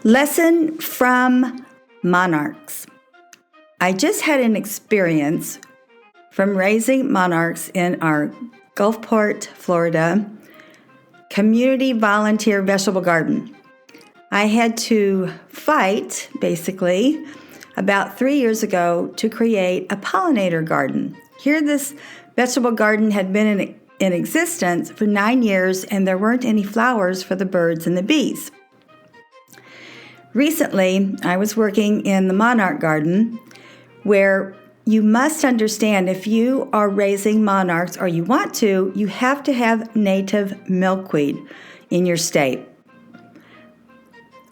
Lesson from Monarchs. I just had an experience from raising monarchs in our Gulfport, Florida, community volunteer vegetable garden. I had to fight, basically, about 3 years ago to create a pollinator garden. Here, this vegetable garden had been in existence for 9 years, and there weren't any flowers for the birds and the bees. Recently, I was working in the Monarch garden, where you must understand if you are raising monarchs or you want to, you have to have native milkweed in your state.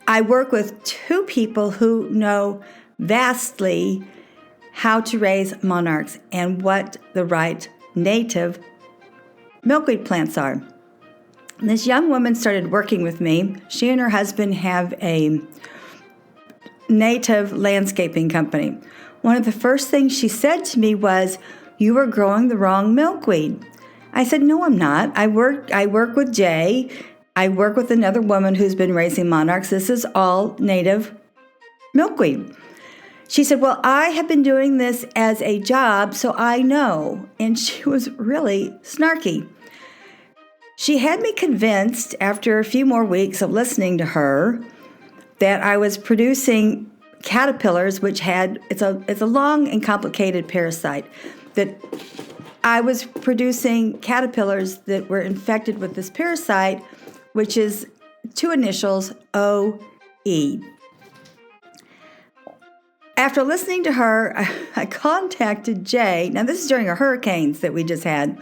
I work with 2 people who know vastly how to raise monarchs and what the right native milkweed plants are. And this young woman started working with me. She and her husband have a native landscaping company. One of the first things she said to me was, "You are growing the wrong milkweed." I said, "No, I'm not. I work with Jay. I work with another woman who's been raising monarchs. This is all native milkweed." She said, "Well, I have been doing this as a job, so I know." And she was really snarky. She had me convinced after a few more weeks of listening to her that I was producing caterpillars, which it's a long and complicated parasite, that I was producing caterpillars that were infected with this parasite, which is 2 initials, OE. After listening to her, I contacted Jay. Now, this is during a hurricanes that we just had,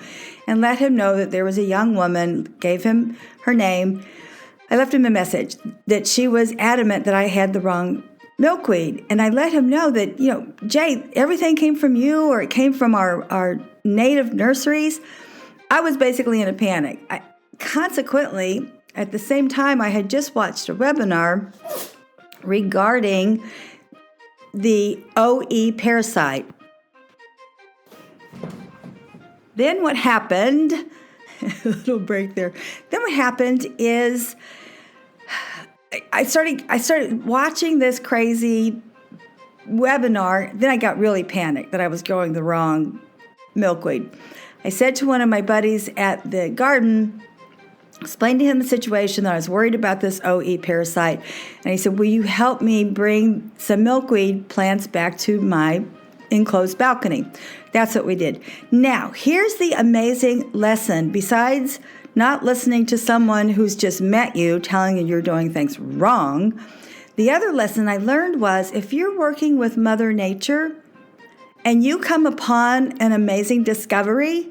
and let him know that there was a young woman, gave him her name. I left him a message that she was adamant that I had the wrong milkweed. And I let him know that, Jay, everything came from you or it came from our native nurseries. I was basically in a panic. Consequently, at the same time, I had just watched a webinar regarding the OE parasite. Then what happened, a little break there. Then what happened is I started watching this crazy webinar. Then I got really panicked that I was growing the wrong milkweed. I said to one of my buddies at the garden, explained to him the situation, that I was worried about this OE parasite. And he said, "Will you help me bring some milkweed plants back to my enclosed balcony?" That's what we did. Now, here's the amazing lesson. Besides not listening to someone who's just met you telling you you're doing things wrong, the other lesson I learned was if you're working with Mother Nature and you come upon an amazing discovery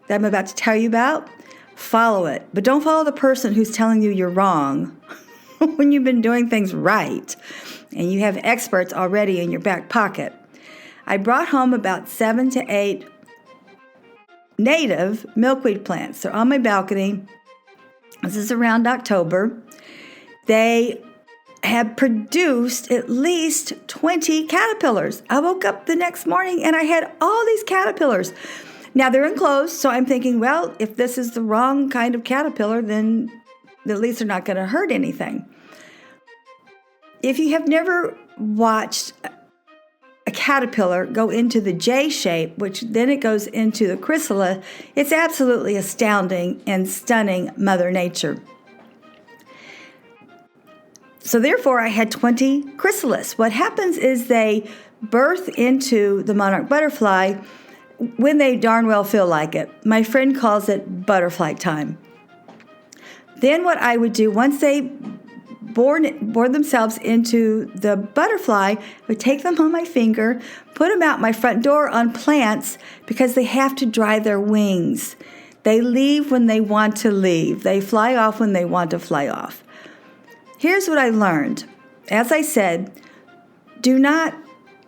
that I'm about to tell you about, follow it. But don't follow the person who's telling you you're wrong when you've been doing things right and you have experts already in your back pocket. I brought home about 7 to 8 native milkweed plants. They're on my balcony. This is around October. They have produced at least 20 caterpillars. I woke up the next morning and I had all these caterpillars. Now they're enclosed, so I'm thinking, well, if this is the wrong kind of caterpillar, then at least they're not going to hurt anything. If you have never watched a caterpillar go into the J shape, which then it goes into the chrysalis, it's absolutely astounding and stunning Mother Nature. So therefore, I had 20 chrysalis. What happens is they birth into the monarch butterfly when they darn well feel like it. My friend calls it butterfly time. Then what I would do, once they bore themselves into the butterfly, I would take them on my finger, put them out my front door on plants because they have to dry their wings. They leave when they want to leave. They fly off when they want to fly off. Here's what I learned. As I said, do not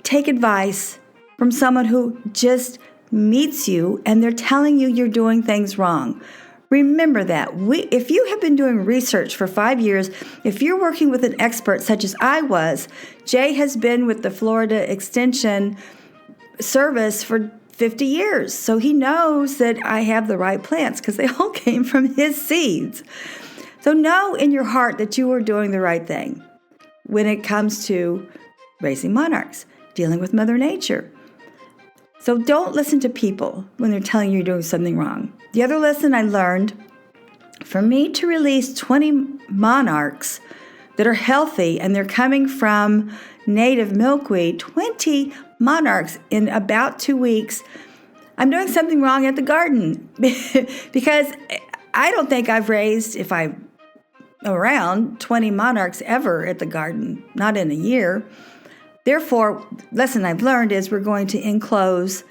take advice from someone who just meets you and they're telling you you're doing things wrong. Remember that. If you have been doing research for 5 years, if you're working with an expert such as I was, Jay has been with the Florida Extension Service for 50 years. So he knows that I have the right plants because they all came from his seeds. So know in your heart that you are doing the right thing. when it comes to raising monarchs, dealing with Mother Nature. So don't listen to people when they're telling you you're doing something wrong. The other lesson I learned, for me to release 20 monarchs that are healthy and they're coming from native milkweed, 20 monarchs in about 2 weeks, I'm doing something wrong at the garden because I don't think I've raised, if I'm around, 20 monarchs ever at the garden, not in a year. Therefore, lesson I've learned is we're going to enclose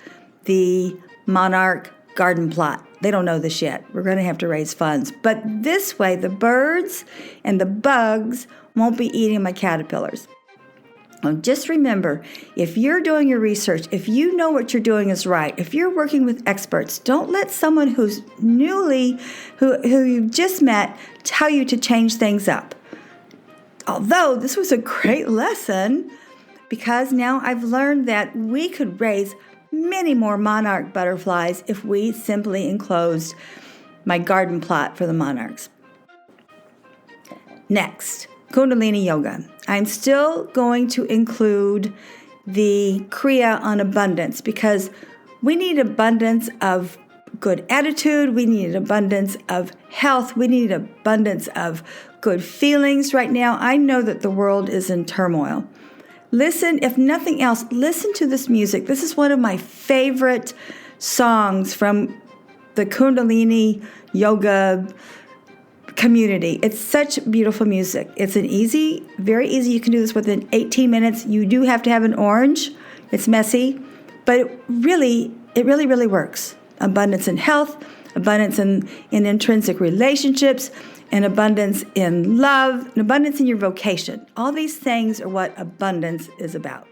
the monarch garden plot. They don't know this yet. We're going to have to raise funds. But this way, the birds and the bugs won't be eating my caterpillars. Just remember, if you're doing your research, if you know what you're doing is right, if you're working with experts, don't let someone who you've just met tell you to change things up. Although this was a great lesson, because now I've learned that we could raise many more monarch butterflies if we simply enclosed my garden plot for the monarchs. Next, Kundalini Yoga. I'm still going to include the Kriya on abundance because we need abundance of good attitude. We need abundance of health. We need abundance of good feelings right now. I know that the world is in turmoil. Listen, if nothing else, listen to this music. This is one of my favorite songs from the Kundalini Yoga community. It's such beautiful music. It's very easy. You can do this within 18 minutes. You do have to have an orange. It's messy, but it really works. Abundance in health, abundance in intrinsic relationships, and abundance in love, and abundance in your vocation. All these things are what abundance is about.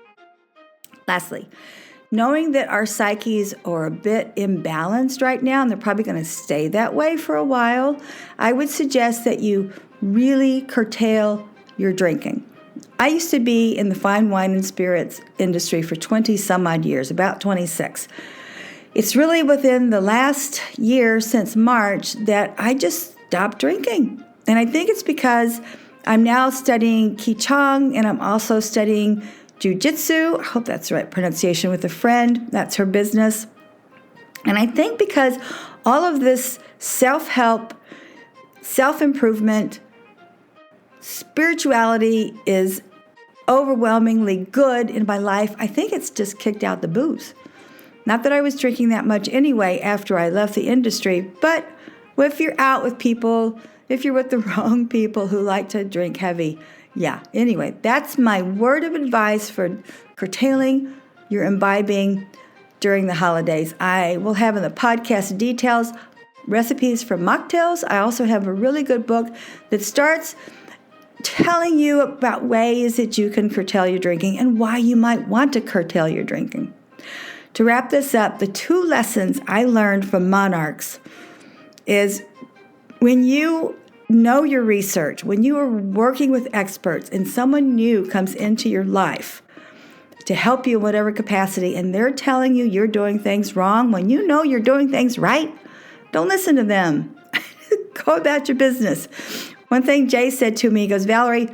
Lastly, knowing that our psyches are a bit imbalanced right now, and they're probably going to stay that way for a while, I would suggest that you really curtail your drinking. I used to be in the fine wine and spirits industry for 20 some odd years, about 26. It's really within the last year since March that I just stopped drinking. And I think it's because I'm now studying Qigong and I'm also studying Jiu-Jitsu. I hope that's the right pronunciation with a friend. That's her business. And I think because all of this self-help, self-improvement, spirituality is overwhelmingly good in my life, I think it's just kicked out the booze. Not that I was drinking that much anyway after I left the industry, but if you're out with people, if you're with the wrong people who like to drink heavy, yeah. Anyway, that's my word of advice for curtailing your imbibing during the holidays. I will have in the podcast details recipes for mocktails. I also have a really good book that starts telling you about ways that you can curtail your drinking and why you might want to curtail your drinking. To wrap this up, the 2 lessons I learned from monarchs is when you know your research, when you are working with experts and someone new comes into your life to help you in whatever capacity and they're telling you you're doing things wrong when you know you're doing things right, don't listen to them. Go about your business. One thing Jay said to me, he goes, Valerie,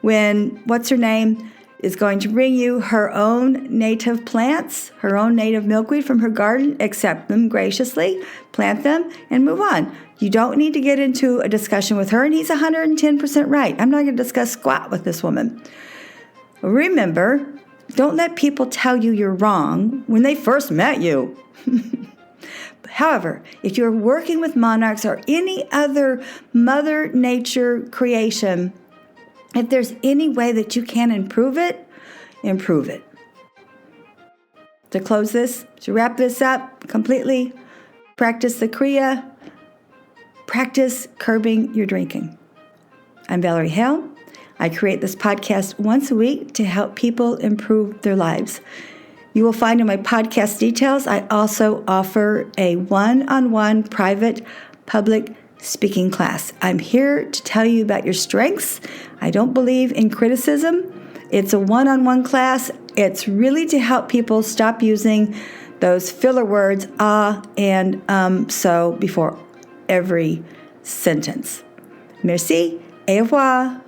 when what's her name is going to bring you her own native plants, her own native milkweed from her garden, accept them graciously, plant them, and move on. You don't need to get into a discussion with her, and he's 110% right. I'm not going to discuss squat with this woman. Remember, don't let people tell you you're wrong when they first met you. However, if you're working with monarchs or any other Mother Nature creation, if there's any way that you can improve it, improve it. To wrap this up completely, practice the Kriya, practice curbing your drinking. I'm Valerie Hale. I create this podcast once a week to help people improve their lives. You will find in my podcast details, I also offer a one-on-one private public speaking class. I'm here to tell you about your strengths. I don't believe in criticism. It's a one-on-one class. It's really to help people stop using those filler words, and so before every sentence. Merci, au revoir.